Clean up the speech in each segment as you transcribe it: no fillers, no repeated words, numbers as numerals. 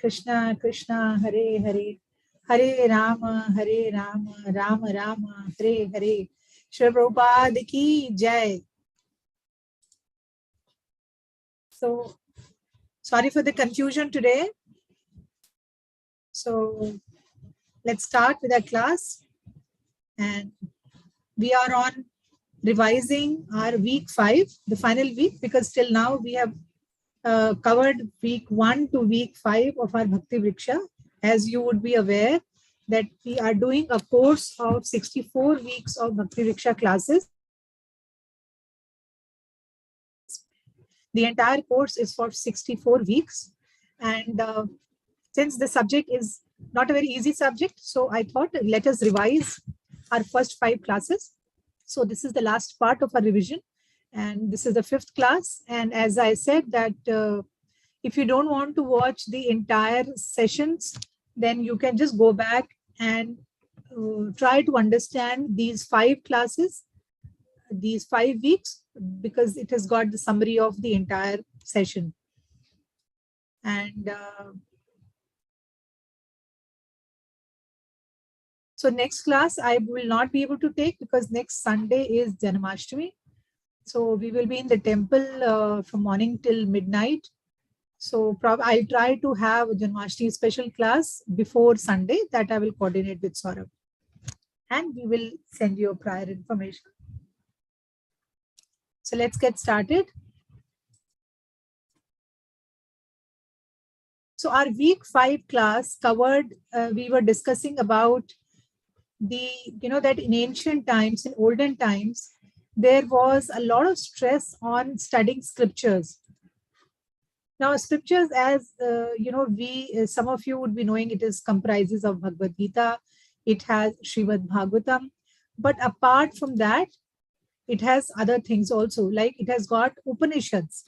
Krishna Krishna Hare Hare, Hare Rama Hare Rama, Rama Rama Hare Hare. Shri Prabhupada ki Jai. So, sorry for the confusion today. So, let's start with our class. And we are on revising our week 5, the final week, because till now we have covered week 1 to week 5 of our Bhakti Vriksha. As you would be aware that we are doing a course of 64 weeks of Bhakti Vriksha classes. The entire course is for 64 weeks. And since the subject is not a very easy subject, so I thought let us revise our first 5 classes. So this is the last part of our revision. And this is the 5th class. And as I said that if you don't want to watch the entire sessions, then you can just go back and try to understand these 5 classes, these 5 weeks, because it has got the summary of the entire session. And so next class I will not be able to take because next Sunday is Janmashtami. So we will be in the temple from morning till midnight. So I'll try to have a Janmashtami special class before Sunday that I will coordinate with Saurabh. And we will send you prior information. So let's get started. So our week 5 class covered, we were discussing about the, that in ancient times, in olden times, there was a lot of stress on studying scriptures. Now, scriptures, as some of you would be knowing, it is comprises of Bhagavad Gita. It has Srimad Bhagavatam. But apart from that, it has other things also, like it has got Upanishads.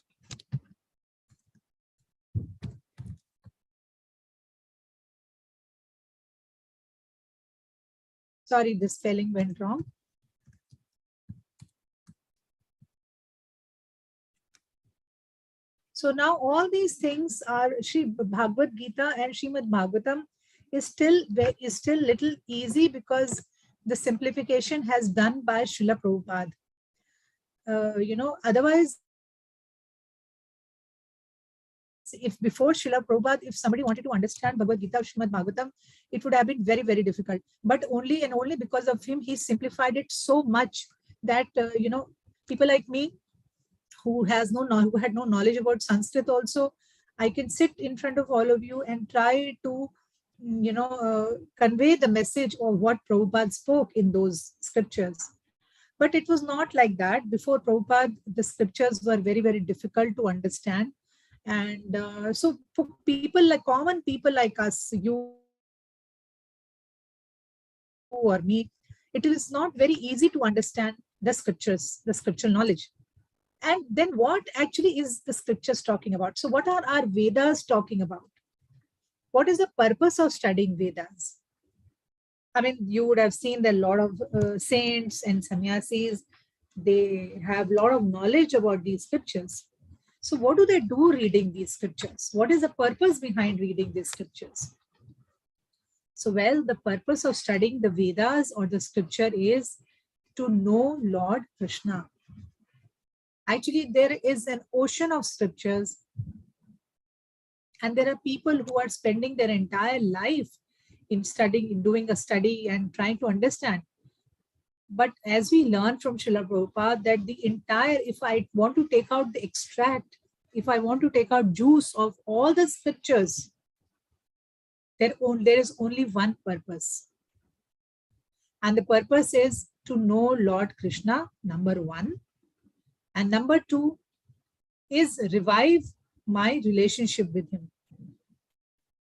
Sorry, the spelling went wrong. So now all these things are Bhagavad Gita and Srimad Bhagavatam is still little easy because the simplification has done by Srila Prabhupada. Otherwise, if before Srila Prabhupada, if somebody wanted to understand Bhagavad Gita or Srimad Bhagavatam, it would have been very, very difficult. But only and only because of him, he simplified it so much that, people like me, who had no knowledge about Sanskrit also, I can sit in front of all of you and try to, convey the message of what Prabhupada spoke in those scriptures. But it was not like that. Before Prabhupada, the scriptures were very, very difficult to understand. And so for people like common people like us, you or me, it is not very easy to understand the scriptures, the scriptural knowledge. And then what actually is the scriptures talking about? So what are our Vedas talking about? What is the purpose of studying Vedas? I mean, you would have seen that a lot of saints and sannyasis, they have a lot of knowledge about these scriptures. So what do they do reading these scriptures? What is the purpose behind reading these scriptures? So, well, the purpose of studying the Vedas or the scripture is to know Lord Krishna. Actually, there is an ocean of scriptures, and there are people who are spending their entire life in studying, in doing a study and trying to understand. But as we learn from Srila Prabhupada, that the entire, if I want to take out the extract, if I want to take out juice of all the scriptures, there is only one purpose. And the purpose is to know Lord Krishna, number 1. And number 2 is revive my relationship with him.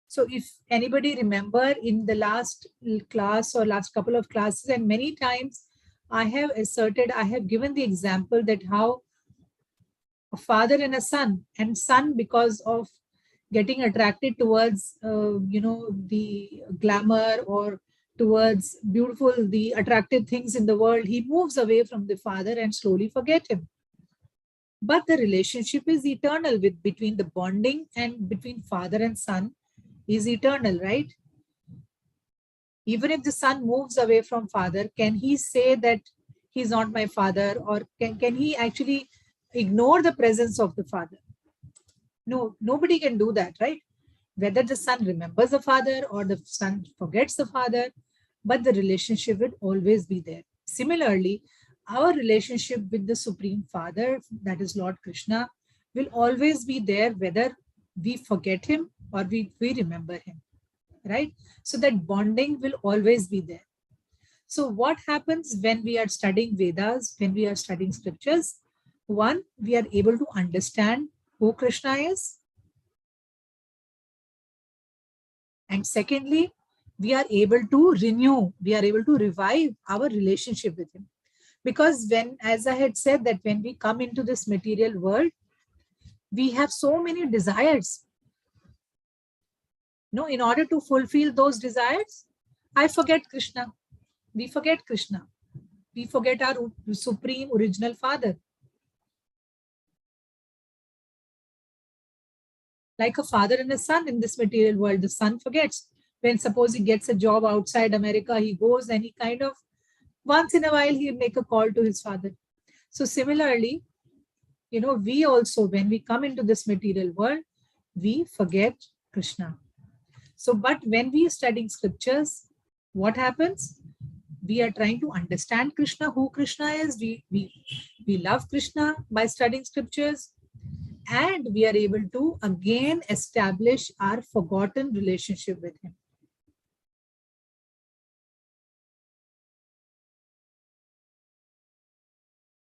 So if anybody remember in the last class or last couple of classes, and many times I have given the example that how a father and a son, and son because of getting attracted towards, the glamour or towards the attractive things in the world, he moves away from the father and slowly forget him. But the relationship is eternal between the bonding and between father and son He's eternal, right? Even if the son moves away from father, can he say that he's not my father, or can he actually ignore the presence of the father? No, nobody can do that, right? Whether the son remembers the father or the son forgets the father, but the relationship will always be there. Similarly, our relationship with the Supreme Father, that is Lord Krishna, will always be there whether we forget him or we remember him, right? So that bonding will always be there. So what happens when we are studying Vedas, when we are studying scriptures? One, we are able to understand who Krishna is. And secondly, we are able to renew, we are able to revive our relationship with him. Because when, as I had said, that when we come into this material world, we have so many desires. No, in order to fulfill those desires, I forget Krishna. We forget Krishna. We forget our supreme original father. Like a father and a son in this material world, the son forgets. When suppose he gets a job outside America, he goes and he kind of, once in a while, he'll make a call to his father. So similarly, we also, when we come into this material world, we forget Krishna. So, but when we are studying scriptures, what happens? We are trying to understand Krishna, who Krishna is. We love Krishna by studying scriptures, and we are able to again establish our forgotten relationship with him.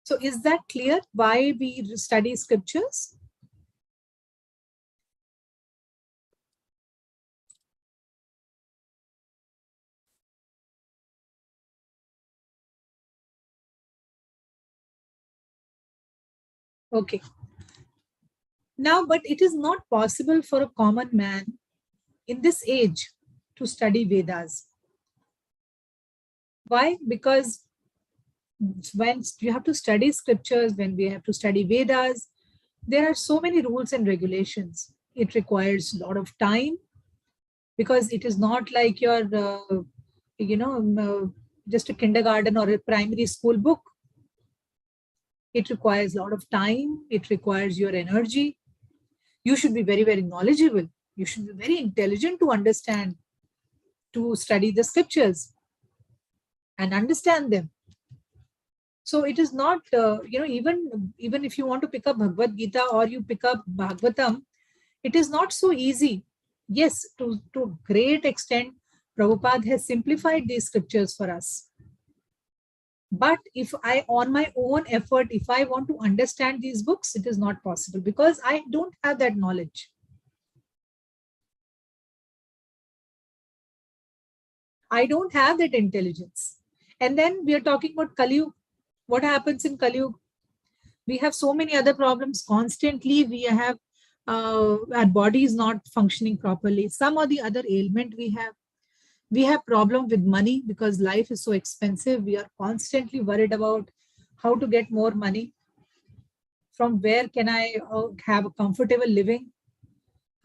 So is that clear why we study scriptures? Okay. Now, but it is not possible for a common man in this age to study Vedas. Why? Because when you have to study scriptures, when we have to study Vedas, there are so many rules and regulations. It requires a lot of time, because it is not like your, just a kindergarten or a primary school book. It requires a lot of time. It requires your energy. You should be very, very knowledgeable. You should be very intelligent to understand, to study the scriptures and understand them. So it is not, even if you want to pick up Bhagavad Gita or you pick up Bhagavatam, it is not so easy. Yes, to great extent, Prabhupada has simplified these scriptures for us. But if I, on my own effort, if I want to understand these books, it is not possible because I don't have that knowledge. I don't have that intelligence. And then we are talking about Kali Yuga. What happens in Kali Yuga? We have so many other problems constantly. We have our body is not functioning properly. Some or the other ailment we have problem with money because life is so expensive. We are constantly worried about how to get more money. From where can I have a comfortable living?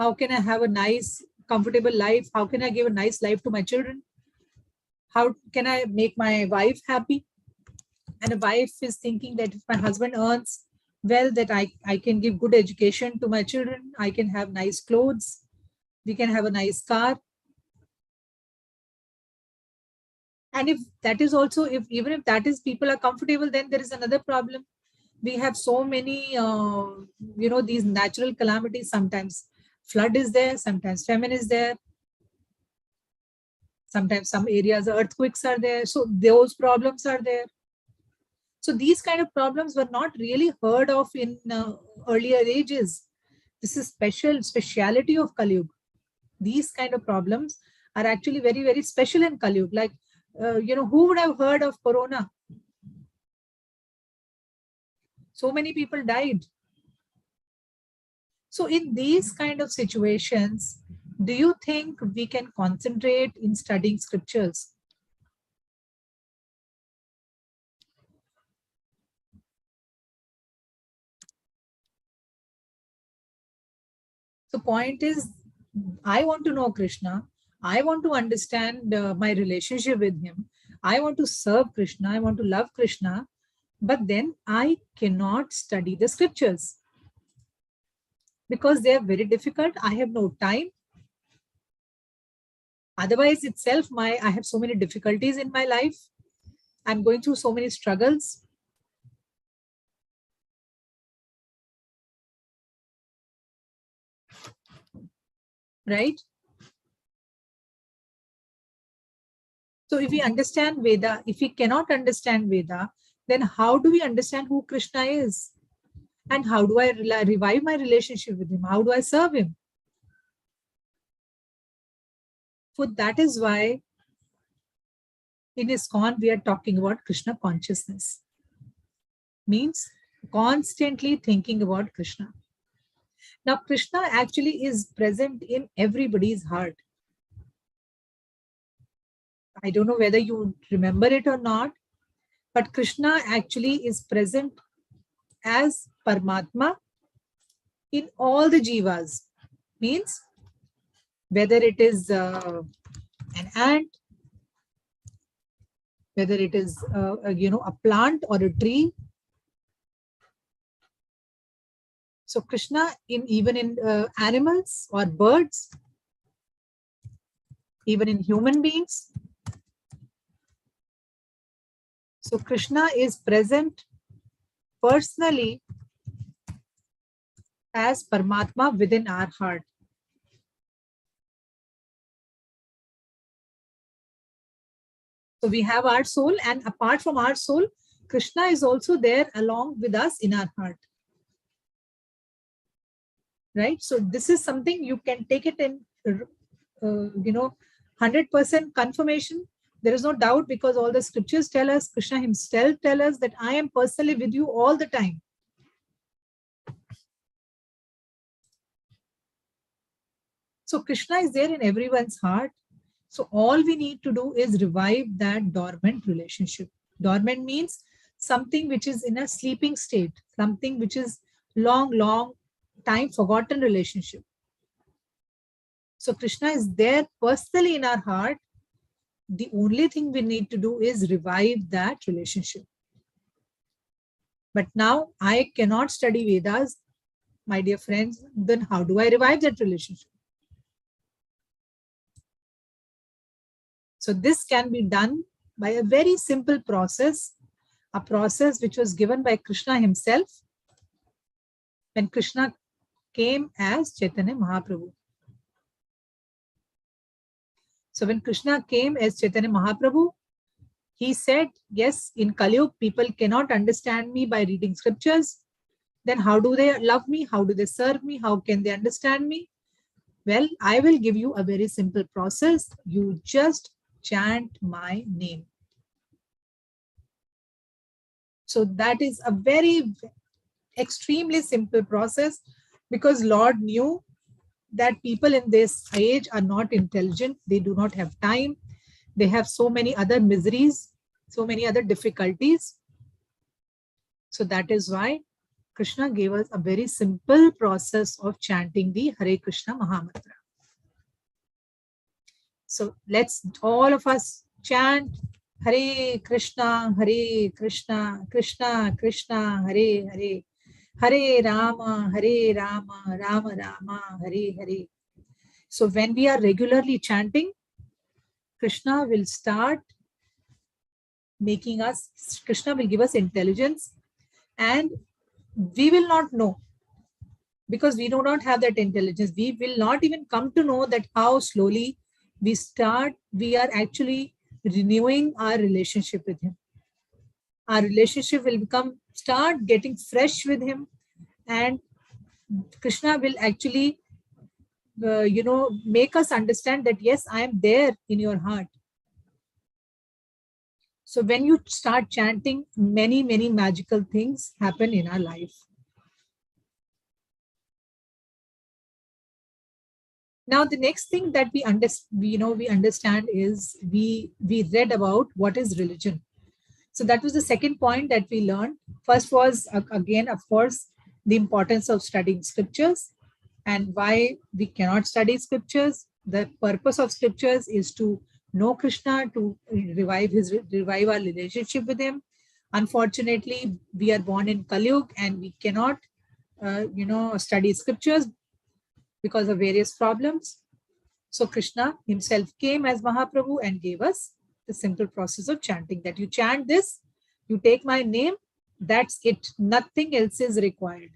How can I have a nice, comfortable life? How can I give a nice life to my children? How can I make my wife happy? And a wife is thinking that if my husband earns well, that I can give good education to my children, I can have nice clothes, we can have a nice car. And if that is also, if even if that is people are comfortable, then there is another problem. We have so many, these natural calamities. Sometimes flood is there, sometimes famine is there, sometimes some areas earthquakes are there. So those problems are there. So these kind of problems were not really heard of in earlier ages. This is speciality of Kali Yuga. These kind of problems are actually very, very special in Kali Yuga. Like, who would have heard of Corona? So many people died. So in these kind of situations, do you think we can concentrate in studying scriptures? So point is, I want to know Krishna. I want to understand my relationship with him. I want to serve Krishna. I want to love Krishna. But then I cannot study the scriptures because they are very difficult. I have no time. Otherwise, itself, I have so many difficulties in my life. I'm going through so many struggles. Right? So if we understand Veda, if we cannot understand Veda, then how do we understand who Krishna is? And how do I revive my relationship with him? How do I serve him? So that is why in ISKCON we are talking about Krishna consciousness. Means constantly thinking about Krishna. Now Krishna actually is present in everybody's heart. I don't know whether you remember it or not, but Krishna actually is present as Paramatma in all the jivas. Means whether it is an ant, whether it is a plant or a tree. So Krishna even in animals or birds, even in human beings. So Krishna is present personally as Paramatma within our heart. So we have our soul, and apart from our soul, Krishna is also there along with us in our heart. Right? So this is something you can take it in, 100% confirmation. There is no doubt, because all the scriptures tell us, Krishna himself tells us that I am personally with you all the time. So Krishna is there in everyone's heart. So all we need to do is revive that dormant relationship. Dormant means something which is in a sleeping state, something which is long time forgotten relationship. So Krishna is there personally in our heart. The only thing we need to do is revive that relationship. But now I cannot study Vedas, my dear friends. Then how do I revive that relationship? So this can be done by a very simple process, a process which was given by Krishna himself when Krishna came as Chaitanya Mahaprabhu. So when Krishna came as Chaitanya Mahaprabhu, he said, yes, in Kali Yuga, people cannot understand me by reading scriptures. Then how do they love me? How do they serve me? How can they understand me? Well, I will give you a very simple process. You just chant my name. So that is a very extremely simple process, because Lord knew that people in this age are not intelligent. They do not have time. They have so many other miseries, so many other difficulties. So that is why Krishna gave us a very simple process of chanting the Hare Krishna Mahamantra. So let's all of us chant Hare Krishna, Krishna Krishna, Hare Hare, Hare Rama, Rama Rama, Hare Hare. So when we are regularly chanting, Krishna will start making us, Krishna will give us intelligence, and we will not know, because we do not have that intelligence. We will not even come to know that how slowly we are actually renewing our relationship with him. Our relationship will start getting fresh with him, and Krishna will actually, make us understand that, yes, I am there in your heart. So when you start chanting, many magical things happen in our life. Now, the next thing that we understand is we read about what is religion. So that was the second point that we learned. First was, again, of course, the importance of studying scriptures. And why we cannot study scriptures? The purpose of scriptures is to know Krishna, to revive our relationship with him. Unfortunately, we are born in Kali Yuga and we cannot, study scriptures because of various problems. So Krishna himself came as Mahaprabhu and gave us the simple process of chanting, that you chant this, you take my name, that's it. Nothing else is required.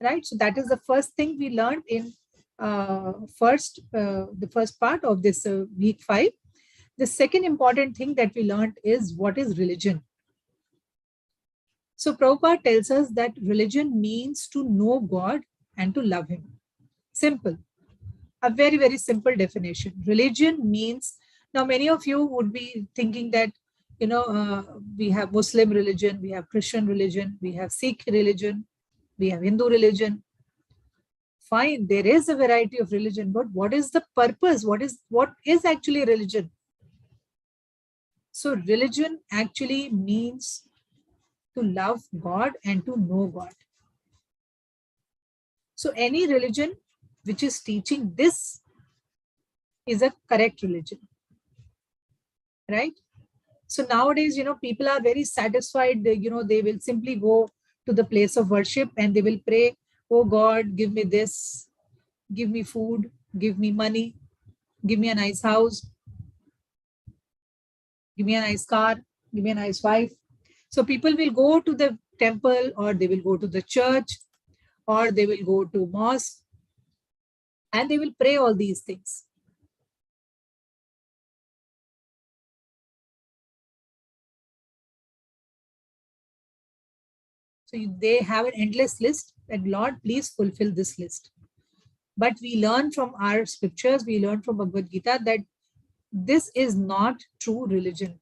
Right? So that is the first thing we learned in the first part of this week 5. The second important thing that we learned is what is religion. So Prabhupada tells us that religion means to know God and to love him. Simple. A very, very simple definition. Religion means, now many of you would be thinking that, we have Muslim religion, we have Christian religion, we have Sikh religion, we have Hindu religion. Fine, there is a variety of religion, but what is the purpose? What is actually religion? So religion actually means to love God and to know God. So any religion which is teaching this is a correct religion, right? So nowadays, people are very satisfied. They will simply go to the place of worship and they will pray, oh God, give me this, give me food, give me money, give me a nice house, give me a nice car, give me a nice wife. So people will go to the temple, or they will go to the church, or they will go to mosque, and they will pray all these things. So they have an endless list that, Lord, please fulfill this list. But we learn from our scriptures, we learn from Bhagavad Gita that this is not true religion.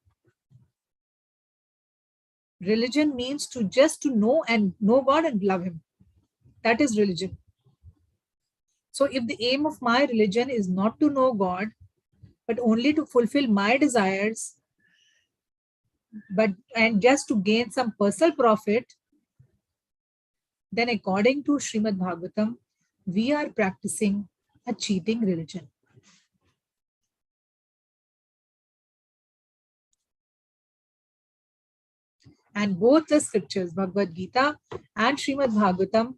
Religion means to know God and love him. That is religion. So if the aim of my religion is not to know God, but only to fulfill my desires, and just to gain some personal profit, then according to Srimad Bhagavatam, we are practicing a cheating religion. And both the scriptures, Bhagavad Gita and Srimad Bhagavatam,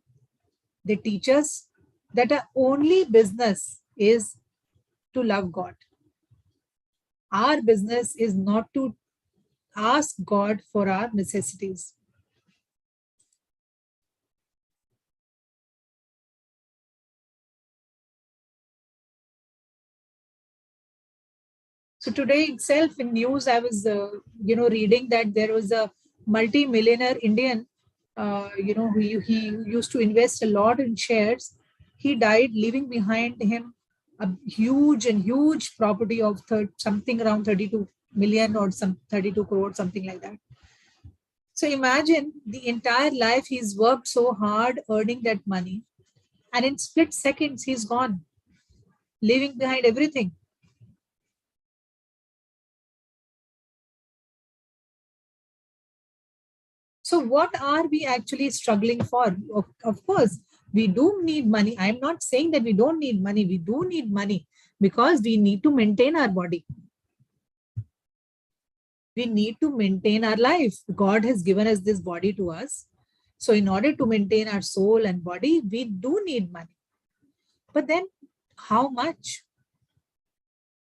they teach us that our only business is to love God. Our business is not to ask God for our necessities. So today itself in news, I was, reading that there was a multi-millionaire Indian, he used to invest a lot in shares. He died, leaving behind him a huge property of something around 32 million or some 32 crore, something like that. So imagine the entire life he's worked so hard earning that money, and in split seconds he's gone, leaving behind everything. So what are we actually struggling for? Of course, we do need money. I'm not saying that we don't need money. We do need money because we need to maintain our body. We need to maintain our life. God has given us this body to us. So in order to maintain our soul and body, we do need money. But then how much?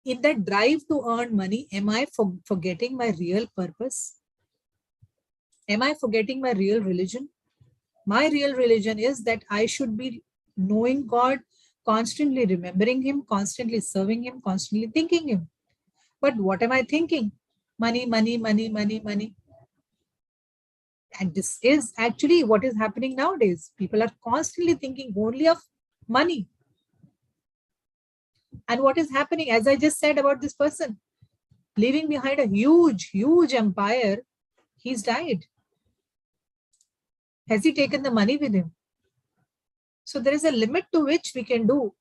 In that drive to earn money, am I forgetting my real purpose? Am I forgetting my real religion? My real religion is that I should be knowing God, constantly remembering him, constantly serving him, constantly thinking him. But what am I thinking? Money, money, money, money, money. And this is actually what is happening nowadays. People are constantly thinking only of money. And what is happening, as I just said about this person, leaving behind a huge empire, he's died. Has he taken the money with him? So there is a limit to which we can do.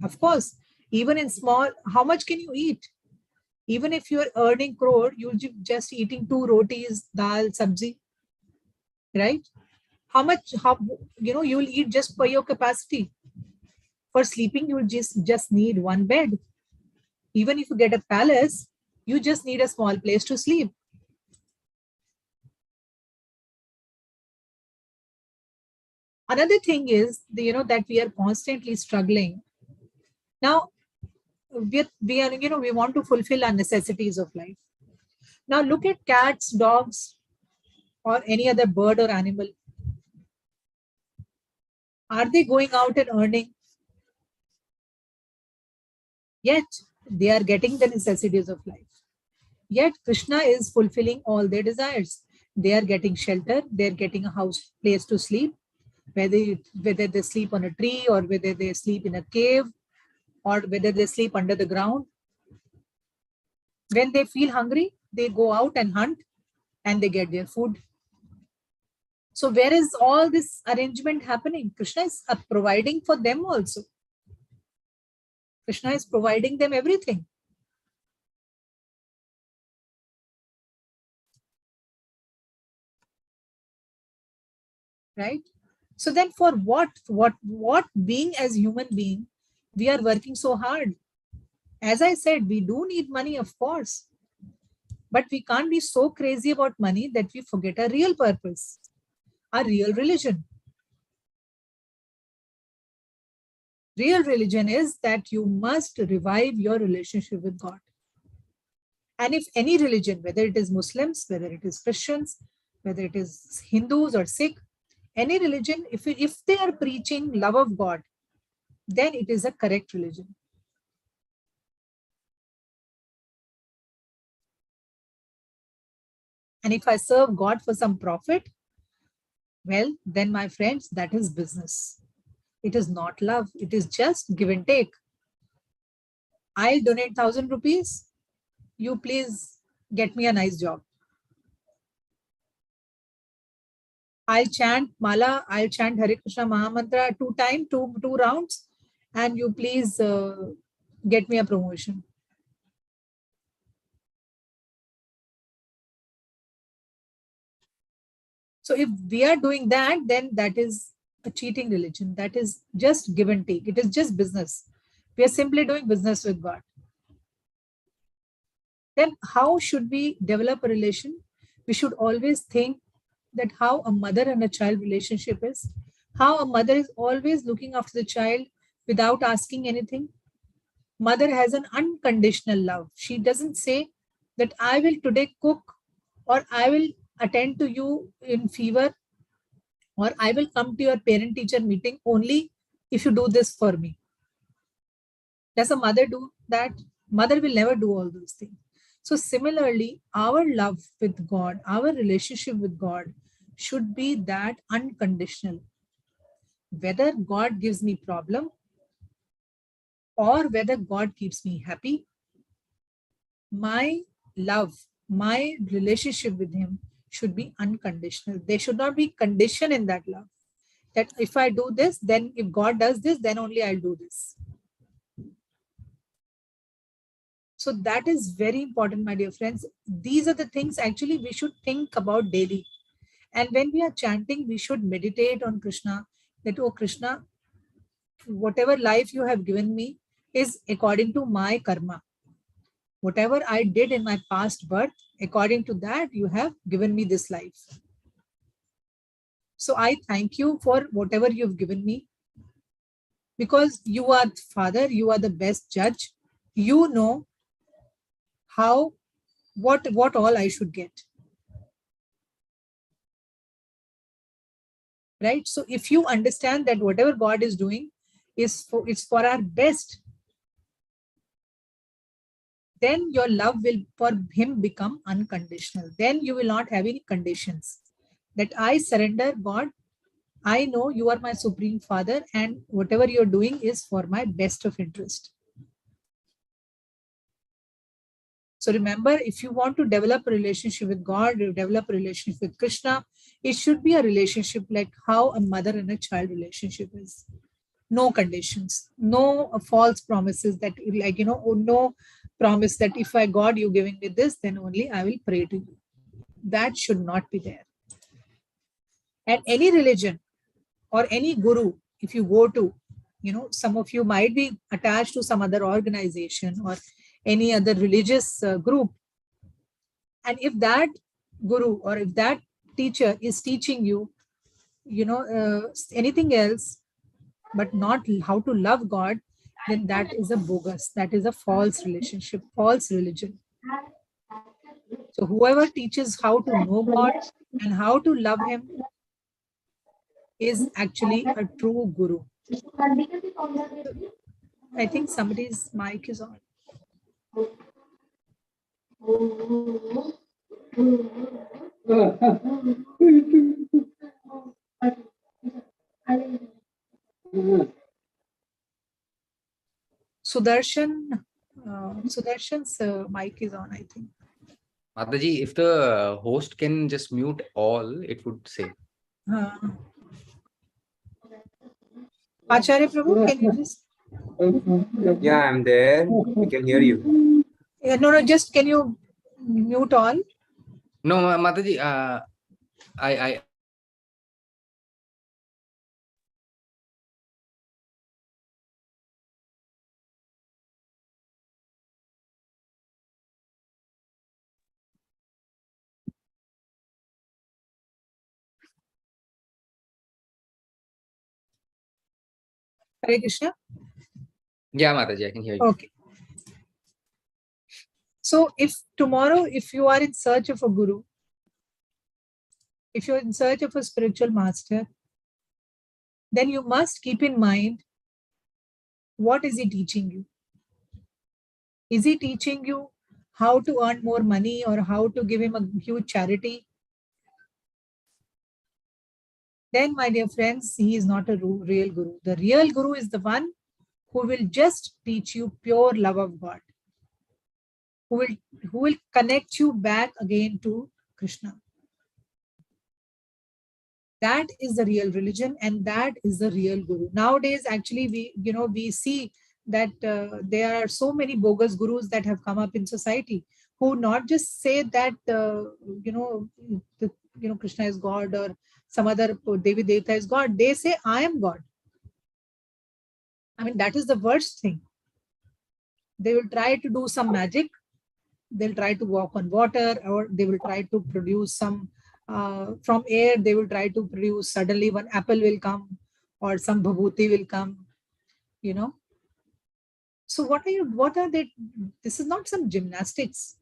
Of course, even in small, how much can you eat? Even if you're earning crore, you'll just eating 2 rotis, dal, sabzi, right? How much, you'll eat just for your capacity. For sleeping, you just need one bed. Even if you get a palace, you just need a small place to sleep. Another thing is, that we are constantly struggling. Now, we want to fulfill our necessities of life. Now, look at cats, dogs, or any other bird or animal. Are they going out and earning? Yet, they are getting the necessities of life. Yet, Krishna is fulfilling all their desires. They are getting shelter, they're getting a house, place to sleep, whether they sleep on a tree, or whether they sleep in a cave, or whether they sleep under the ground. When they feel hungry, they go out and hunt and they get their food. So where is all this arrangement happening? Krishna is providing for them also. Krishna is providing them everything. Right? So then for what being as human being, we are working so hard? As I said, we do need money, of course. But we can't be so crazy about money that we forget our real purpose, our real religion. Real religion is that you must revive your relationship with God. And if any religion, whether it is Muslims, whether it is Christians, whether it is Hindus or Sikh, any religion, if they are preaching love of God, then it is a correct religion. And if I serve God for some profit, well, then my friends, that is business. It is not love. It is just give and take. I'll donate 1,000 rupees. You please get me a nice job. I'll chant Mala, I'll chant Hare Krishna Mahamantra 2 times, two rounds, and you please get me a promotion. So if we are doing that, then that is a cheating religion. That is just give and take. It is just business. We are simply doing business with God. Then how should we develop a relation? We should always think that how a mother and a child relationship is, how a mother is always looking after the child without asking anything. Mother has an unconditional love. She doesn't say that I will today cook, or I will attend to you in fever, or I will come to your parent teacher meeting only if you do this for me. Does a mother do that? Mother will never do all those things. So similarly, our love with God, our relationship with God should be that unconditional. Whether God gives me problem or whether God keeps me happy, my love, my relationship with him should be unconditional. There should not be condition in that love. That if I do this, then if God does this, then only I'll do this. So that is very important, my dear friends. These are the things actually we should think about daily. And when we are chanting, we should meditate on Krishna, that, oh Krishna, whatever life you have given me is according to my karma. Whatever I did in my past birth, according to that, you have given me this life. So I thank you for whatever you've given me, because you are Father, you are the best judge. You know what all I should get. Right? So if you understand that whatever God is doing it's for our best, then your love will for him become unconditional. Then you will not have any conditions. That I surrender, God, I know you are my Supreme Father, and whatever you're doing is for my best of interest. So remember, if you want to develop a relationship with God, you develop a relationship with Krishna, it should be a relationship like how a mother and a child relationship is. No conditions, no false promises that no promise that if I God, you giving me this, then only I will pray to you. That should not be there. And any religion or any guru, if you go to, some of you might be attached to some other organization or any other religious group. And if that guru or if that teacher is teaching you, anything else, but not how to love God, then that is a bogus, that is a false relationship, false religion. So whoever teaches how to know God and how to love Him is actually a true guru. I think somebody's mic is on. Sudarshan's mic is on, I think. Mataji, if the host can just mute all, it would say. Acharya Prabhu, can you just? Yeah, I'm there. We can hear you. Yeah, no, just can you mute all? No, Mataji, I Hare Krishna. Yeah, Mataji, I can hear you. Okay. So if tomorrow, if you are in search of a guru, if you're in search of a spiritual master, then you must keep in mind, what is he teaching you? Is he teaching you how to earn more money or how to give him a huge charity? Then, my dear friends, he is not a real guru. The real guru is the one who will just teach you pure love of God, who will connect you back again to Krishna. That is the real religion, and that is the real guru. Nowadays, actually, we see that there are so many bogus gurus that have come up in society, who not just say that Krishna is God or some other Devi Devta is God. They say, I am God. I mean, that is the worst thing. They will try to do some magic. They'll try to walk on water, or they will try to produce some from air. They will try to produce, suddenly one apple will come or some bhabhuti will come, So what are they? This is not some gymnastics.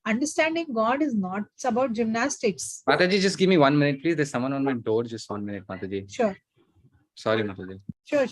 Understanding God is not about gymnastics. Mataji, just give me 1 minute, please. There's someone on my door. Just 1 minute, Mataji. Sure. Sorry, Mataji. Sure.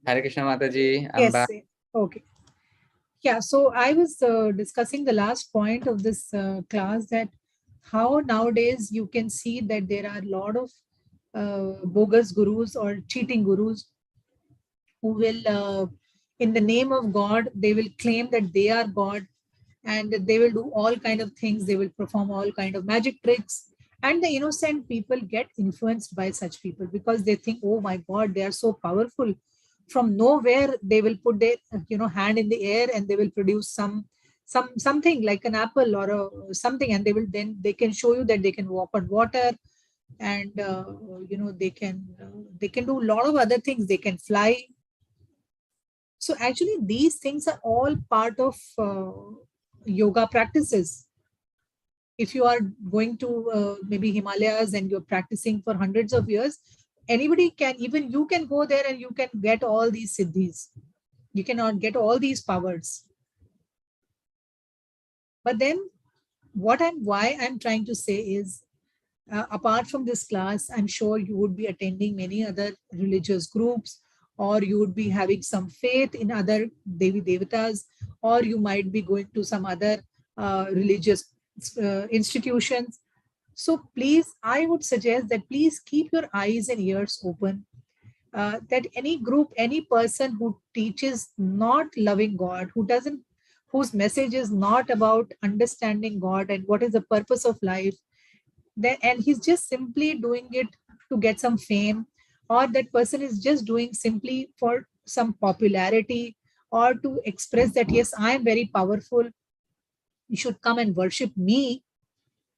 Hare Krishna, Mataji. I'm back. Okay. Yeah, so I was discussing the last point of this class, that how nowadays you can see that there are a lot of bogus gurus or cheating gurus who will, in the name of God, they will claim that they are God, and they will do all kind of things. They will perform all kind of magic tricks, And the innocent people get influenced by such people because they think, oh my God, they are so powerful. From nowhere, they will put their hand in the air and they will produce something like an apple or something, and they can show you that they can walk on water, and they can do a lot of other things. They can fly. So actually, these things are all part of yoga practices. If you are going to maybe Himalayas and you're practicing for hundreds of years, anybody can, even you can go there and you can get all these siddhis. You cannot get all these powers. But then why I'm trying to say is, apart from this class, I'm sure you would be attending many other religious groups, or you would be having some faith in other Devi Devatas, or you might be going to some other religious institutions. So please, I would suggest that please keep your eyes and ears open. That any group, any person who teaches not loving God, whose message is not about understanding God and what is the purpose of life, and he's just simply doing it to get some fame, or that person is just doing simply for some popularity, or to express that, yes, I am very powerful, you should come and worship me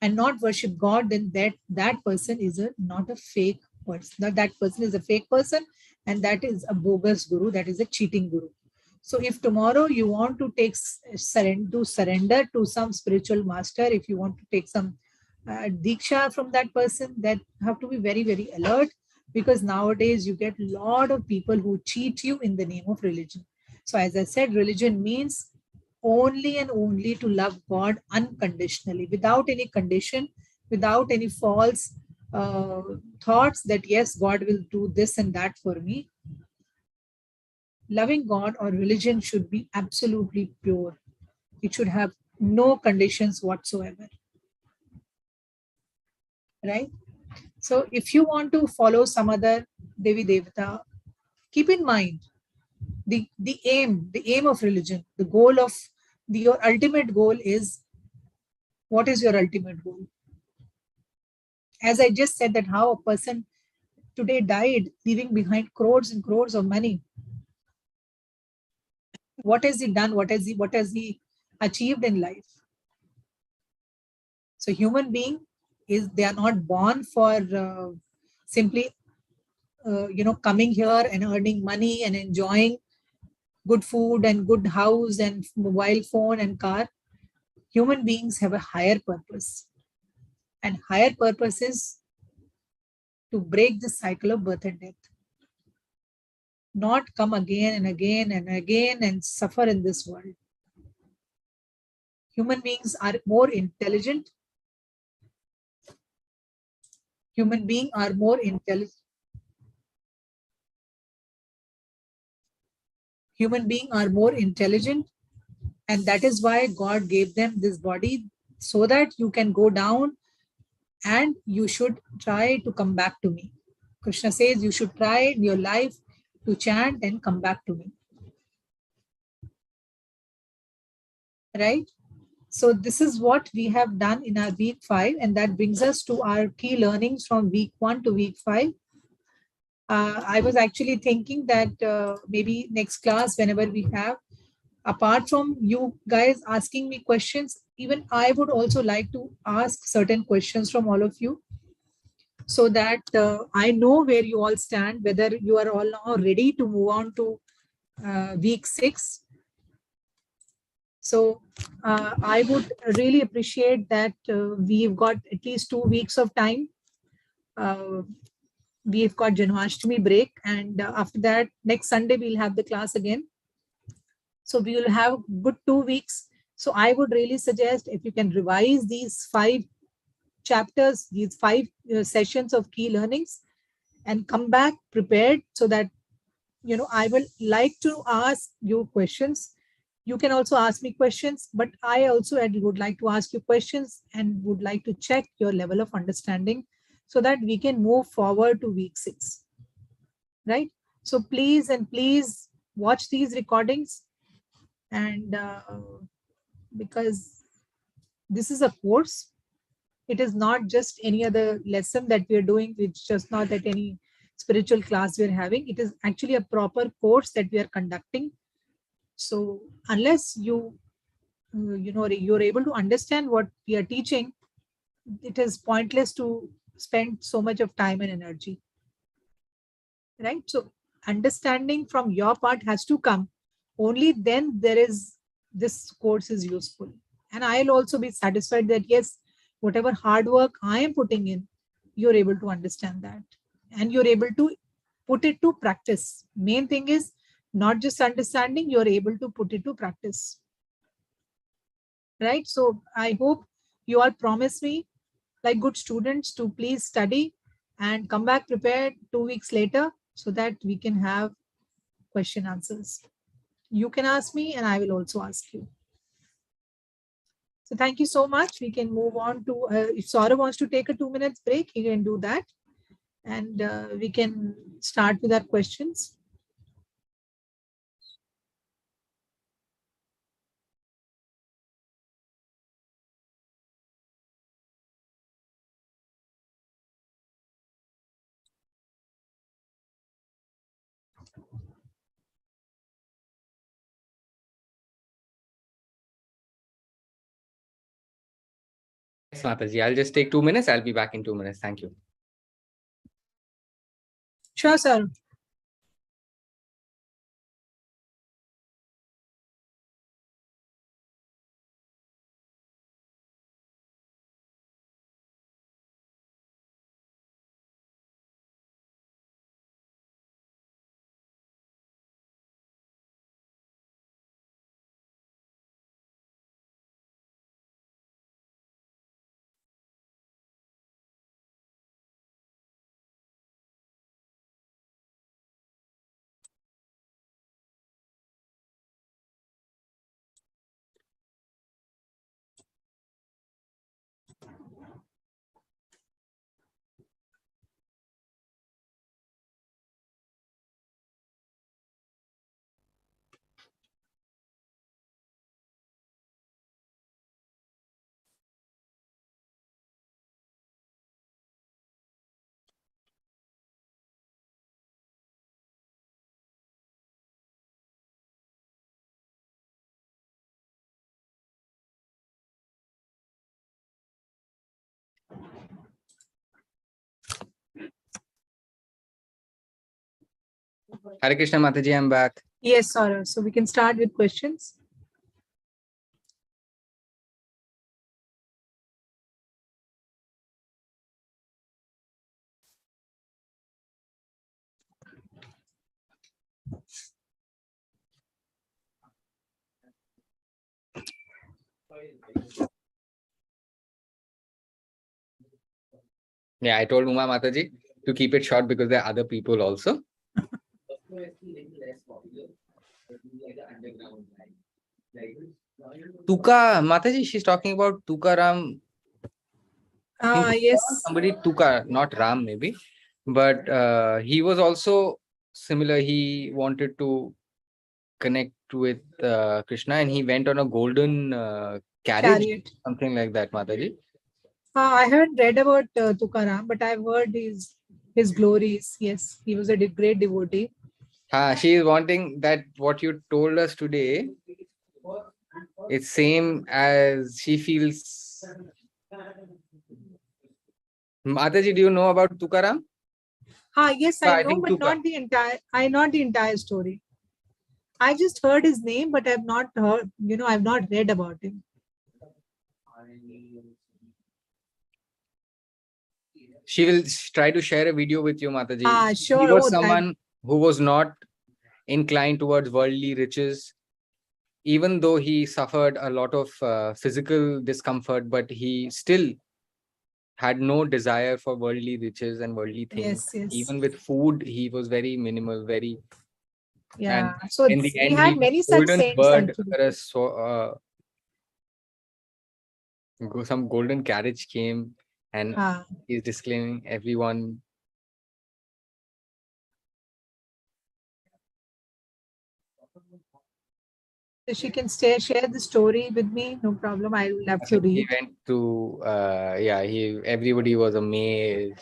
and not worship God, then that person is not a fake person. That person is a fake person, and that is a bogus guru, that is a cheating guru. So if tomorrow you want to surrender to some spiritual master, if you want to take some diksha from that person, that have to be very, very alert, because nowadays you get a lot of people who cheat you in the name of religion. So as I said, religion means only and only to love God unconditionally, without any condition, without any false thoughts that yes, God will do this and that for me. Loving God or religion should be absolutely pure. It should have no conditions whatsoever. Right? So if you want to follow some other Devi Devata, keep in mind the aim of religion, the goal of your ultimate goal is, what is your ultimate goal? As I just said, that how a person today died leaving behind crores and crores of money. What has he done? What has he achieved in life? So human being they are not born for simply coming here and earning money and enjoying good food and good house and mobile phone and car. Human beings have a higher purpose, and higher purpose is to break the cycle of birth and death, not come again and again and again and suffer in this world. Human beings are more intelligent. Human beings are more intelligent. Human beings are more intelligent, and that is why God gave them this body, so that you can go down and you should try to come back to me. Krishna says you should try in your life to chant and come back to me. Right? So this is what we have done in our week 5, and that brings us to our key learnings from week 1 to week 5. I was actually thinking that maybe next class, whenever we have, apart from you guys asking me questions, even I would also like to ask certain questions from all of you, so that I know where you all stand, whether you are all now ready to move on to week 6. So I would really appreciate that we've got at least 2 weeks of time. We've got Janmashtami break, and after that, next Sunday, we'll have the class again. So we will have good 2 weeks. So I would really suggest if you can revise these 5 chapters, these 5 sessions of key learnings, and come back prepared, so that, I will like to ask you questions. You can also ask me questions, but I also would like to ask you questions and would like to check your level of understanding, so that we can move forward to week 6. Right? So please watch these recordings, and because this is a course, It is not just any other lesson that we are doing. It's just not that any spiritual class we are having. It is actually a proper course that we are conducting. So unless you're able to understand what we are teaching, it is pointless to spend so much of time and energy, right? So understanding from your part has to come. Only then this course is useful, and I'll also be satisfied that yes, whatever hard work I am putting in, you're able to understand that, and you're able to put it to practice. Main thing is not just understanding, you're able to put it to practice, right? So I hope you all promise me, like good students, to please study and come back prepared 2 weeks later so that we can have question answers. You can ask me and I will also ask you. So thank you so much. We can move on to, if Saurabh wants to take a 2 minutes break, he can do that. And we can start with our questions. Yes, Mataji. I'll just take 2 minutes. I'll be back in 2 minutes. Thank you. Sure, sir. Hare Krishna, Mataji. I'm back. Yes, Saurabh. So we can start with questions. Yeah, I told Uma Mataji to keep it short because there are other people also. Tuka, Mataji, she's talking about Tukaram. Yes. Somebody Tuka, not Ram maybe, but he was also similar. He wanted to connect with Krishna and he went on a golden carriage, something like that, Mataji. I haven't read about Tukaram, but I've heard his glories. Yes, he was a great devotee. She is wanting that what you told us today. It's same as she feels. Mataji, do you know about Tukaram? Yes, I know, but not the entire story. I just heard his name, but I've not heard, I've not read about him. She will try to share a video with you, Mataji. Sure. He was someone who was not inclined towards worldly riches, even though he suffered a lot of physical discomfort, but he still had no desire for worldly riches and worldly things. Yes. Even with food, he was very minimal, very. Yeah. And so in the end, had many such saints. Bird, some golden carriage came, and he's disclaiming everyone. she can share the story with me. No problem. I'll have to He read. went to, yeah, everybody was amazed.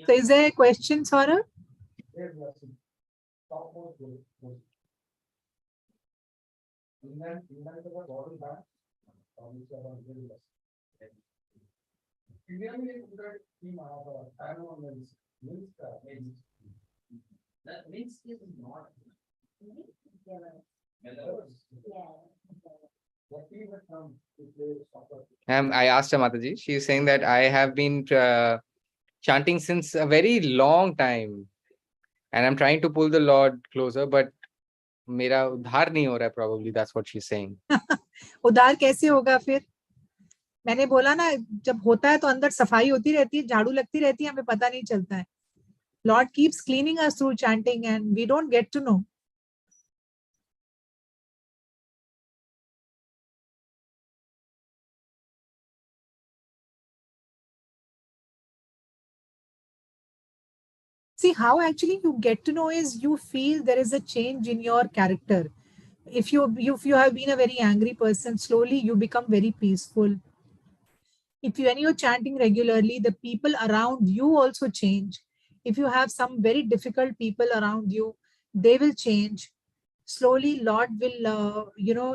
So is there a question, Saurabh? I asked her, Mataji, she's saying that I have been chanting since a very long time. And I'm trying to pull the Lord closer, but मेरा उद्धार नहीं हो रहा है, probably that's what she's saying. उद्धार कैसे होगा फिर? मैंने बोला ना, जब होता है तो अंदर सफाई होती रहती है, झाड़ू लगती रहती है, हमें पता नहीं चलता है. Lord keeps cleaning us through chanting and we don't get to know. See, how actually you get to know is you feel there is a change in your character. If you have been a very angry person, slowly you become very peaceful. If you, when you're chanting regularly, the people around you also change. If you have some very difficult people around you, they will change. Slowly, Lord will,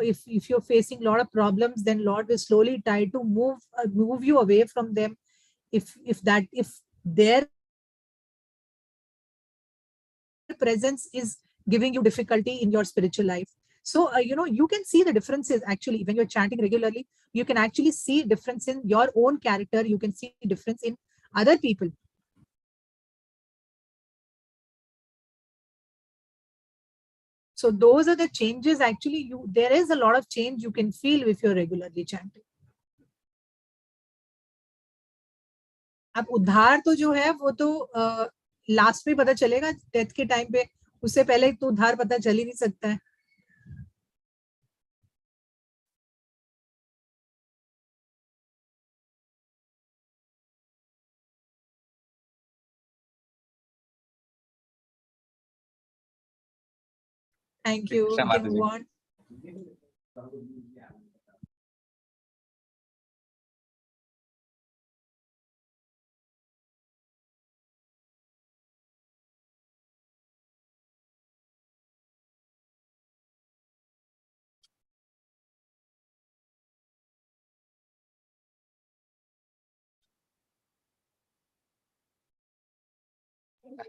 if you're facing a lot of problems, then Lord will slowly try to move you away from them. If their presence is giving you difficulty in your spiritual life. So, you can see the differences actually when you're chanting regularly. You can actually see difference in your own character. You can see difference in other people. So those are the changes actually. There is a lot of change you can feel if you're regularly chanting. अब उद्धार तो जो है वो तो last में पता चलेगा, डेथ के टाइम पे. उससे पहले तो उद्धार पता चल ही नहीं सकता है. Thank you. We can move on.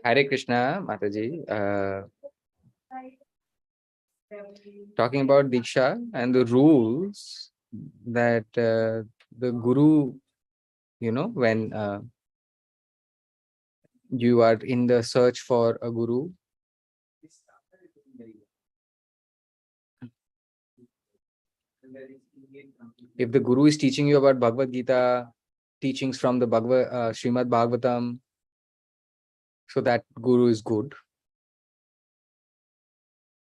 Hare Krishna, Mataji. Talking about Diksha and the rules that the Guru, when you are in the search for a Guru, if the Guru is teaching you about Bhagavad Gita, teachings from the Srimad Bhagavatam, so that Guru is good.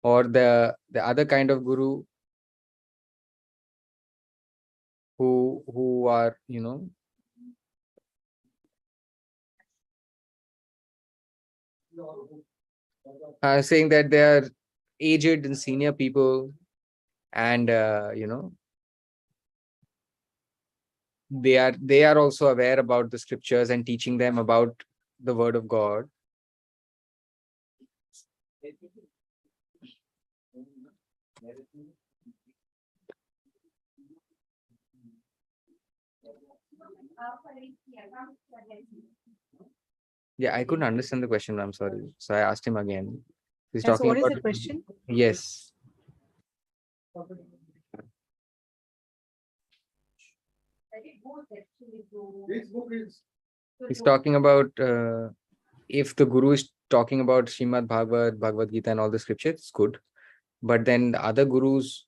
Or the other kind of Guru who are, saying that they are aged and senior people, and they are also aware about the scriptures and teaching them about the word of God. Yeah, I couldn't understand the question. I'm sorry. So I asked him again. He's talking what about is the question? Yes. He's talking about if the Guru is talking about Srimad Bhagavad, Bhagavad Gita and all the scriptures, it's good. But then the other Gurus,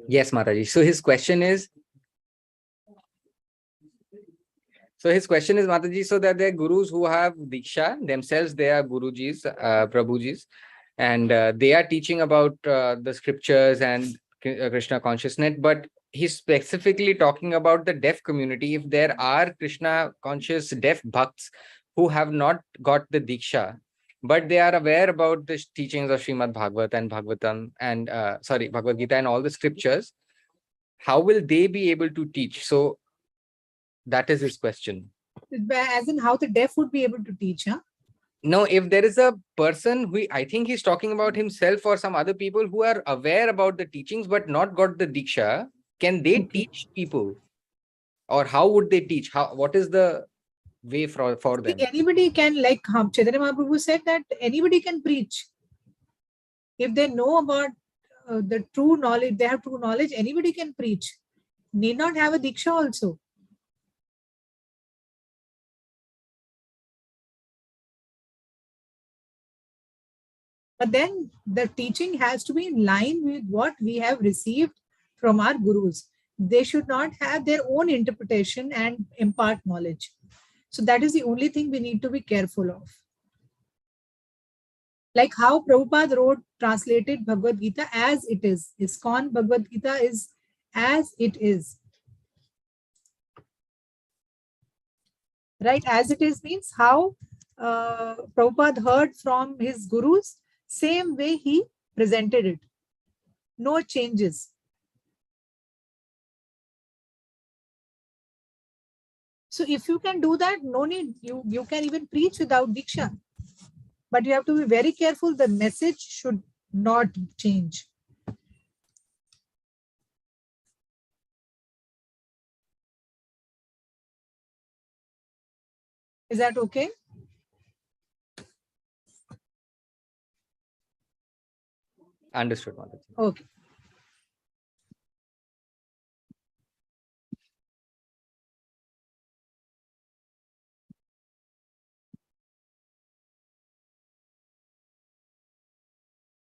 Yes, Mataji. So his question is, Mataji, so that there are gurus who have Diksha, themselves they are Gurujis, Prabhujis, and they are teaching about the scriptures and Krishna consciousness, but he's specifically talking about the deaf community. If there are Krishna conscious deaf bhakts who have not got the Diksha, but they are aware about the teachings of Srimad Bhagavad and Bhagavatam and Bhagavad Gita and all the scriptures, how will they be able to teach? So that is his question. As in how the deaf would be able to teach, huh? No, if there is a person who, I think he's talking about himself or some other people who are aware about the teachings but not got the Diksha, can they teach people? Or how would they teach? What is the way for them? Anybody can, like Chaitanya Mahaprabhu said, that anybody can preach. If they know about the true knowledge, they have true knowledge, anybody can preach. Need not have a Diksha also. But then the teaching has to be in line with what we have received from our gurus. They should not have their own interpretation and impart knowledge. So that is the only thing we need to be careful of. Like how Prabhupada wrote, translated Bhagavad Gita as it is. ISKCON Bhagavad Gita is as it is. Right, as it is means how Prabhupada heard from his gurus, same way he presented it. No changes. So if you can do that, no need, you can even preach without Diksha. But you have to be very careful, the message should not change. Is that okay? Understood, Mataji. Okay.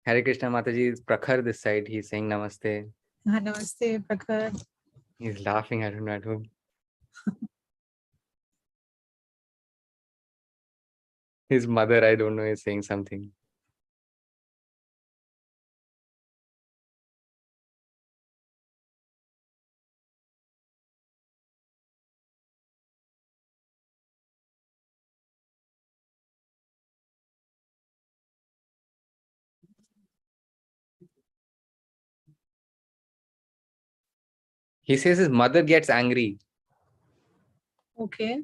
Hare Krishna, Mataji. Is Prakhar this side. He's saying namaste. Namaste, Prakhar. He's laughing. I don't know at whom. His mother, I don't know, is saying something. He says his mother gets angry. Okay.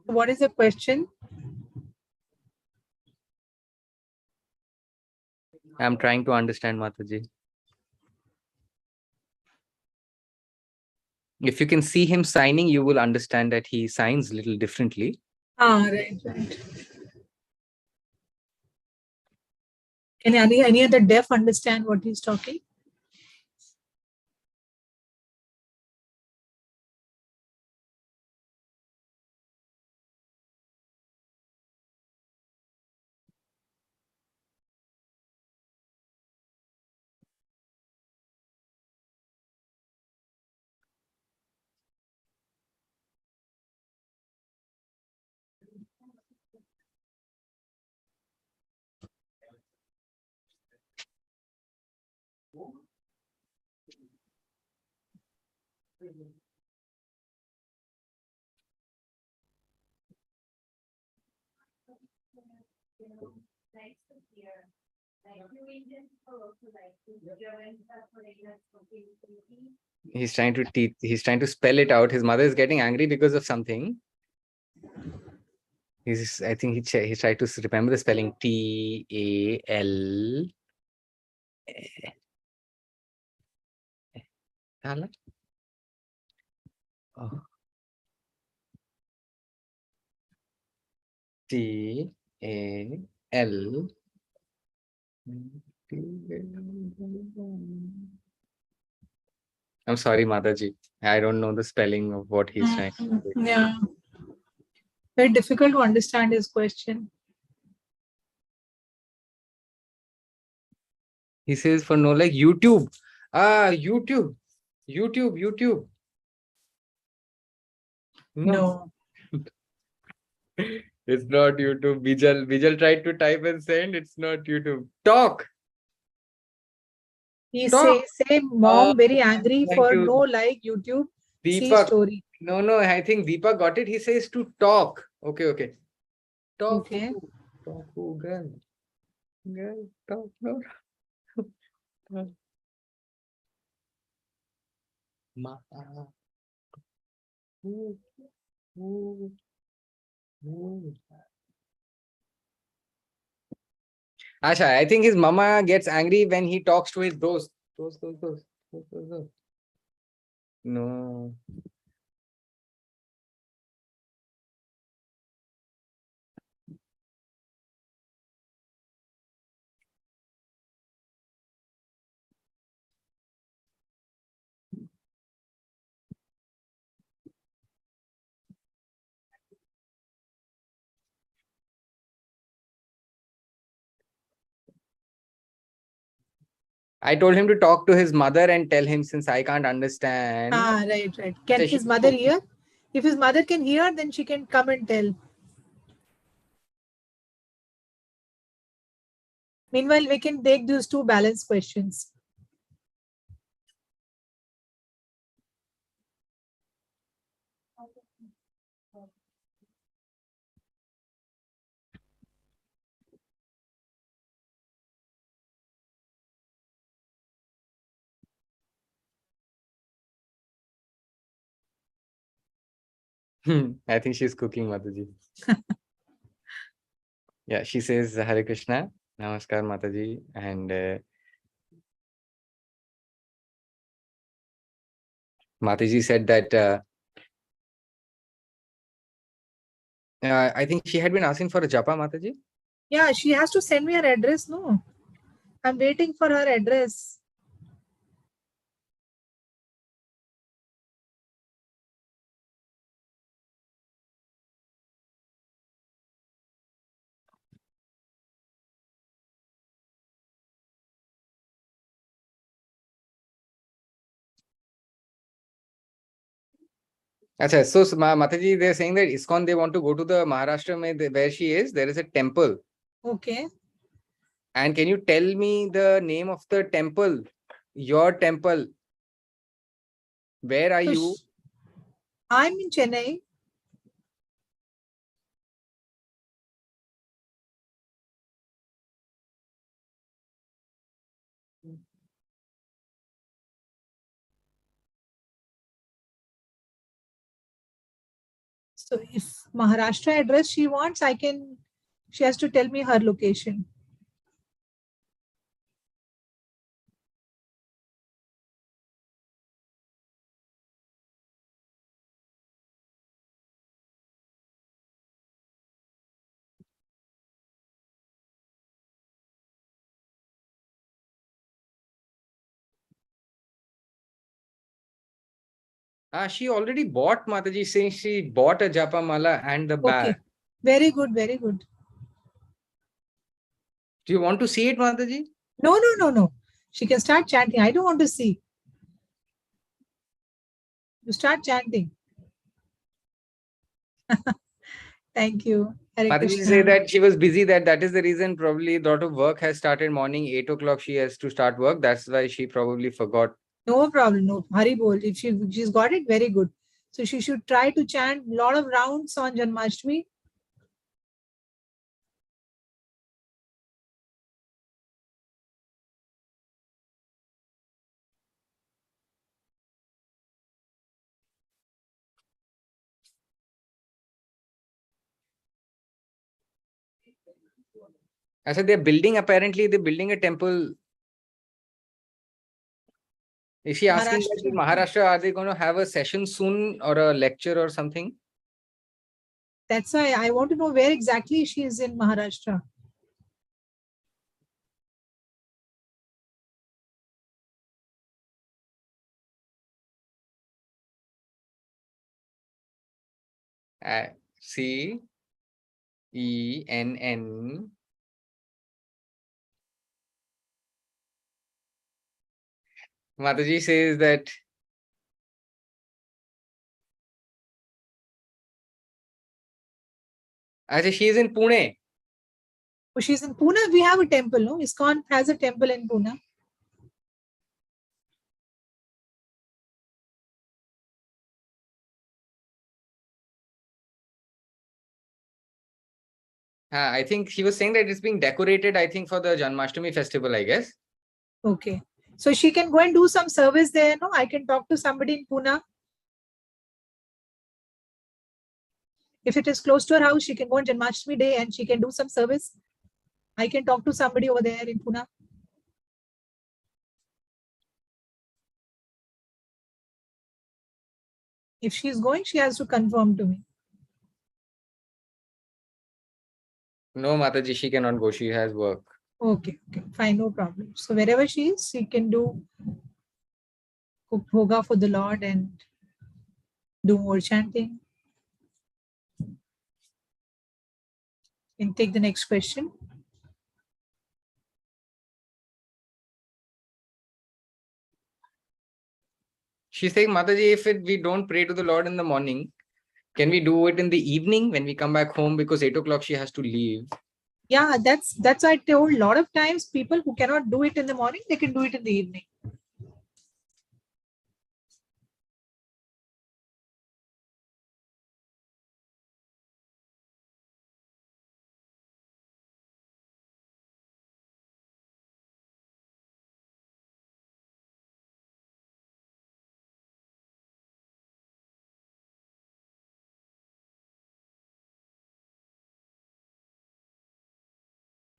What is the question? I'm trying to understand, Mataji. If you can see him signing, you will understand that he signs a little differently. Right. Can any other deaf understand what he's talking? He's trying to teach, he's trying to spell it out. His mother is getting angry because of something. I think he tried to remember the spelling. Tal. Tala? Oh. Tal. I'm sorry, Mataji. I don't know the spelling of what he's trying to say. Yeah. Very difficult to understand his question. He says for no, like YouTube. YouTube. YouTube. No. It's not YouTube. Bijal tried to type and send. It's not YouTube. Talk. He Talk. say mom very angry Thank for you. no like YouTube. See Deepak. story. No, I think Deepak got it. He says to talk. Okay. Talk. Okay. Talk, girl. Girl, talk. No. Ma. Asha, I think his mama gets angry when he talks to his dost. Dost. No. I told him to talk to his mother and tell him since I can't understand. Right. Can So his mother hear? If his mother can hear, then she can come and tell. Meanwhile, we can take those two balanced questions. I think she's cooking, Mataji. Yeah, she says Hare Krishna, Namaskar, Mataji, and Mataji said that I think she had been asking for a japa, Mataji. Yeah, she has to send me her address. No, I'm waiting for her address. Achha, so Mataji, they're saying that ISKCON, they want to go to the Maharashtra where she is. There is a temple. Okay. And can you tell me the name of the temple? Your temple. Where are you? I'm in Chennai. So if Maharashtra address she wants, she has to tell me her location. She already bought, Mataji, saying she bought a japa mala and the bag. Okay. Very good. Do you want to see it, Mataji? No. She can start chanting. I don't want to see. You start chanting. Thank you. Hare Mataji say that she was busy, that is the reason probably a lot of work has started morning 8 o'clock. She has to start work. That's why she probably forgot. No problem. No. Hari bol. If she's got it, very good. So she should try to chant a lot of rounds on Janmashtami. I said they're building a temple. Is she asking that in Maharashtra. Maharashtra, are they going to have a session soon or a lecture or something? That's why I want to know where exactly she is in Maharashtra. CENN. Mataji says that actually she is in Pune. Oh, she's in Pune. We have a temple, no? ISKCON has a temple in Pune. I think she was saying that it's being decorated, I think, for the Janmashtami festival, I guess. Okay. So she can go and do some service there, no? I can talk to somebody in Pune. If it is close to her house, she can go on Janmashtami day and she can do some service. I can talk to somebody over there in Pune. If she is going, she has to confirm to me. No, Mataji, she cannot go. She has work. Okay, okay, fine, no problem. So wherever she is, she can do cook bhoga for the Lord and do more chanting. And take the next question. She's saying, Mataji, if we don't pray to the Lord in the morning, can we do it in the evening when we come back home? Because 8 o'clock she has to leave. Yeah, that's I told a lot of times people who cannot do it in the morning, they can do it in the evening.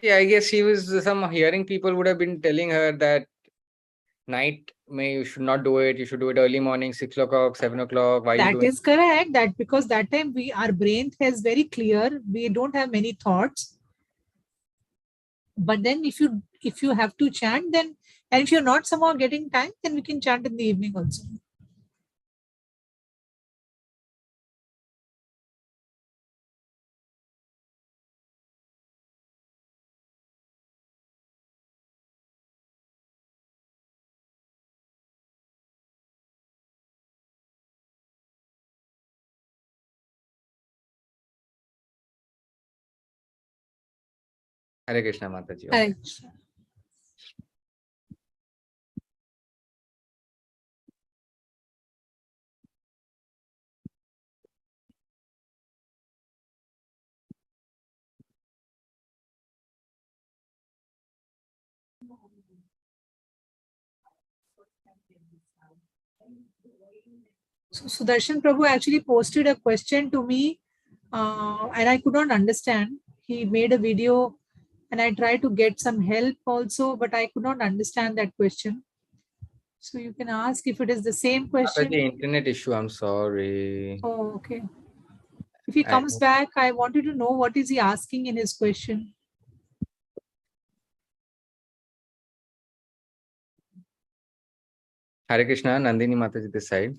Yeah, I guess she was some hearing people would have been telling her that night may you should not do it. You should do it early morning, 6 o'clock, 7 o'clock. Why are you That doing? is correct. That because that time our brain is very clear. We don't have many thoughts. But then if you have to chant, then and if you're not somehow getting time, then we can chant in the evening also. Hare Krishna, Mataji. Okay. Correct. So Sudarshan Prabhu actually posted a question to me, and I could not understand. He made a video, and I tried to get some help also, but I could not understand that question. So you can ask if it is the same question. Mataji, internet issue. I'm sorry. Oh, okay. If he comes back, I wanted to know what is he asking in his question. Hare Krishna, Nandini Mataji this side.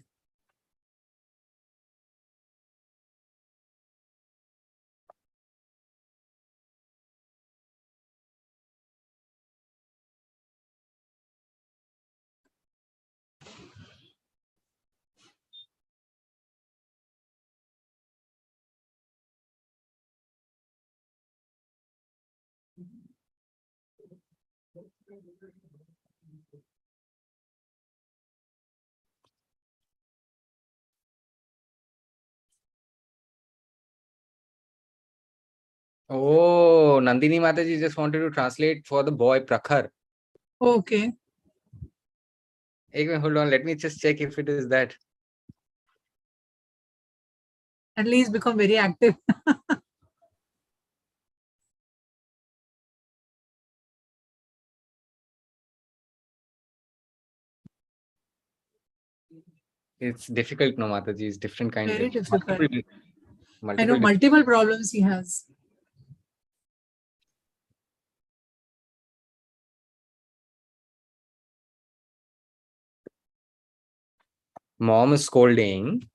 Oh, Nandini Mataji just wanted to translate for the boy Prakhar. Okay. Hold on, let me just check if it is that. At least become very active. It's difficult, no, Mataji. It's different kinds Very of difficult. I multiple know multiple problems he has. Mom is scolding.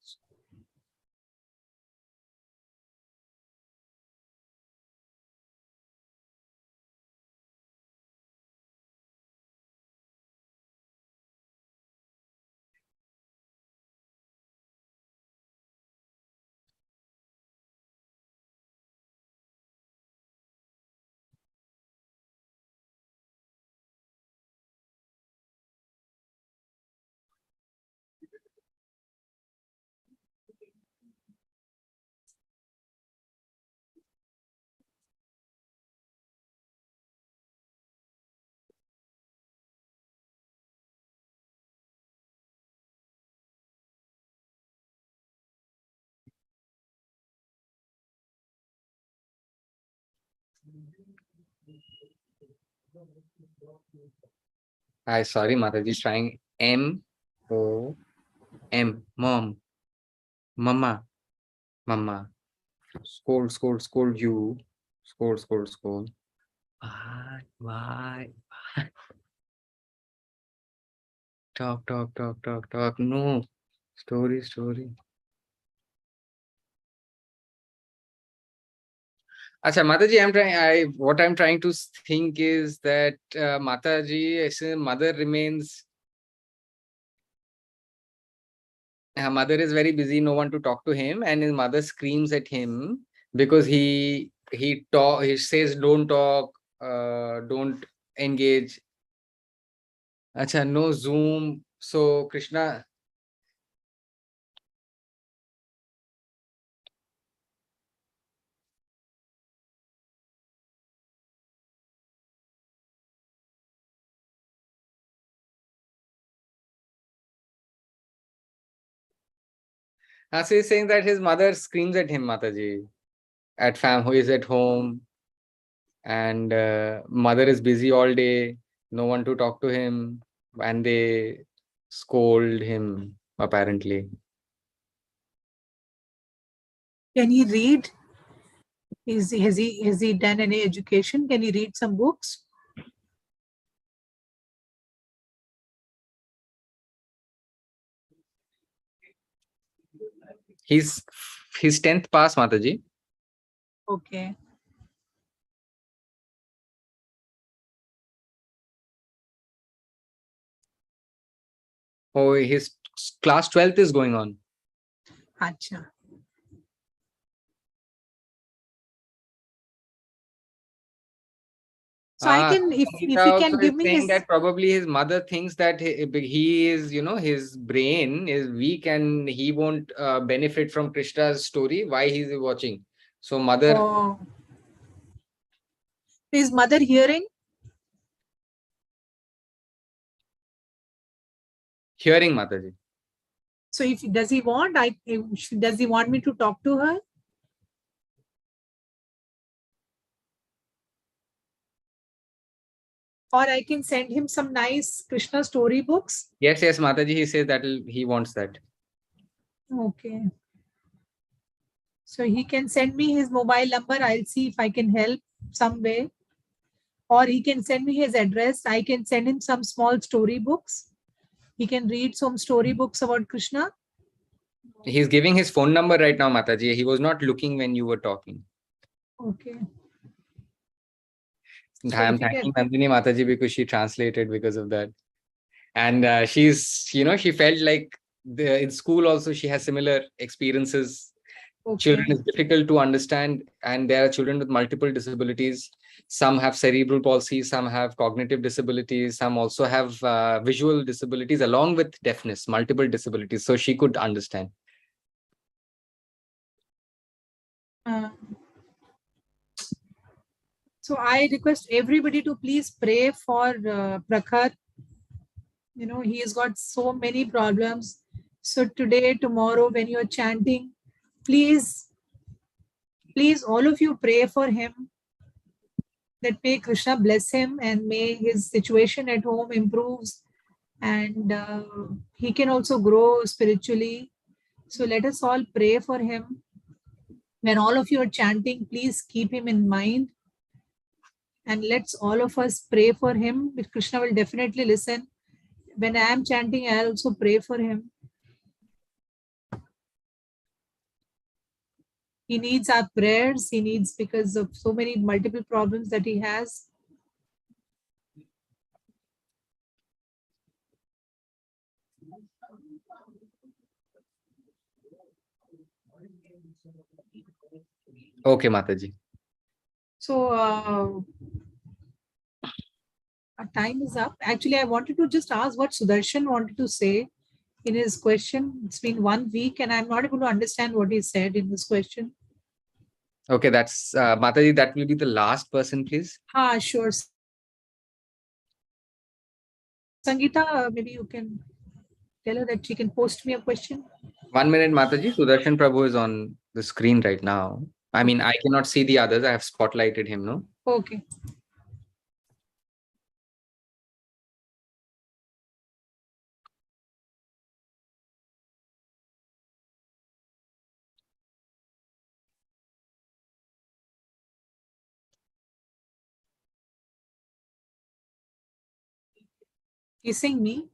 Hi, sorry, Mataji is trying M-O-M. Mom. Mama. Mama. Scold, scold, scold you. Scold, scold, scold. Why? Talk, talk, talk, talk, talk. No. Story, story. Acha, Mataji, what I'm trying to think is that Mataji, mother remains. Her mother is very busy, no one to talk to him, and his mother screams at him because he says don't talk, don't engage. Acha, no Zoom. So Krishna. So he's saying that his mother screams at him, Mataji, who is at home, and mother is busy all day, no one to talk to him, and they scold him, apparently. Can he read? Has he done any education? Can he read some books? He's his 10th pass, Mataji. Okay. Oh, his class 12th is going on. Acha. So I can, if he can give me his. That probably his mother thinks that he is, his brain is weak and he won't benefit from Krishna's story. Why he's watching? So mother. Oh. Is mother hearing? Hearing, Mataji. So if does he want, does he want me to talk to her? Or I can send him some nice Krishna story books. Yes, Mataji, he says that he wants that. Okay. So he can send me his mobile number. I'll see if I can help some way. Or he can send me his address. I can send him some small story books. He can read some story books about Krishna. He's giving his phone number right now, Mataji. He was not looking when you were talking. Okay. So I'm thanking Nandini Mataji because she translated because of that. And she's, she felt like in school also she has similar experiences. Okay. Children is difficult to understand, and there are children with multiple disabilities. Some have cerebral palsy, some have cognitive disabilities, some also have visual disabilities along with deafness, multiple disabilities. So she could understand. So I request everybody to please pray for Prakhar. He has got so many problems. So today, tomorrow, when you're chanting, please, all of you pray for him, that may Krishna bless him and may his situation at home improves and he can also grow spiritually. So let us all pray for him. When all of you are chanting, please keep him in mind. And let's all of us pray for him. Krishna will definitely listen. When I am chanting, I also pray for him. He needs our prayers. He needs, because of so many multiple problems that he has. Okay, Mataji. So our time is up. Actually, I wanted to just ask what Sudarshan wanted to say in his question. It's been 1 week and I'm not able to understand what he said in this question. Okay, that's Mataji, that will be the last person, please. Sure. Sangeeta, maybe you can tell her that she can post me a question. 1 minute, Mataji. Sudarshan Prabhu is on the screen right now. I mean, I cannot see the others. I have spotlighted him, no? Okay. Kissing me.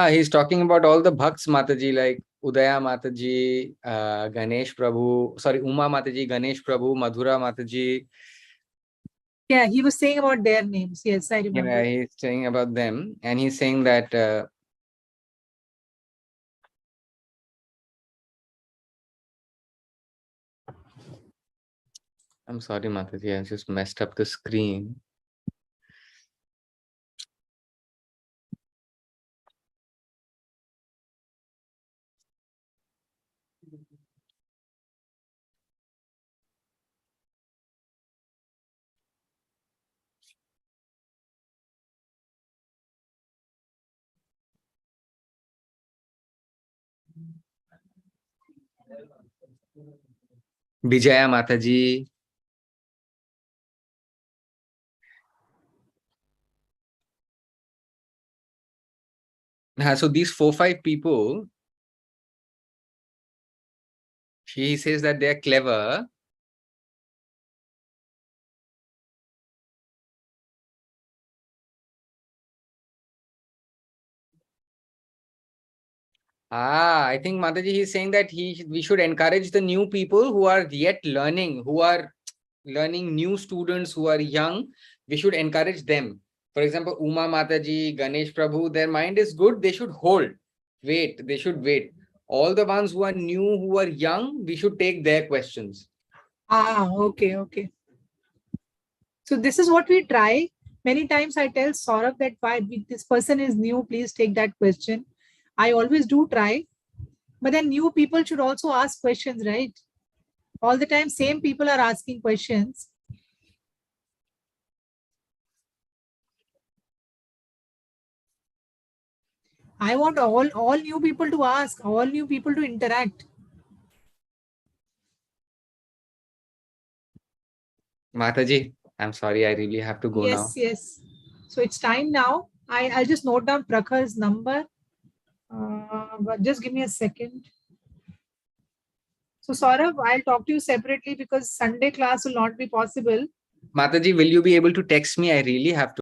He's talking about all the Bhakts, Mataji, like Udaya Mataji, Ganesh Prabhu, sorry, Uma Mataji, Ganesh Prabhu, Madhura Mataji. Yeah, he was saying about their names. Yes, I remember. Yeah, he's saying about them. And he's saying that I'm sorry, Mataji, I just messed up the screen. Vijaya Mataji. So these 4-5 people, he says that they're clever. I think Mataji, he's saying that we should encourage the new people who are yet learning, who are learning, new students who are young. We should encourage them. For example, Uma Mataji, Ganesh Prabhu, their mind is good. They should hold. Wait, they should wait. All the ones who are new, who are young, we should take their questions. Okay. So this is what we try. Many times I tell Saurabh that why this person is new, please take that question. I always do try. But then new people should also ask questions, right? All the time, same people are asking questions. I want all new people to ask, all new people to interact. Mataji, I'm sorry, I really have to go now. Yes. So it's time now. I'll just note down Prakhar's number. But just give me a second. So Saurabh, I'll talk to you separately because Sunday class will not be possible. Mataji, will you be able to text me? I really have to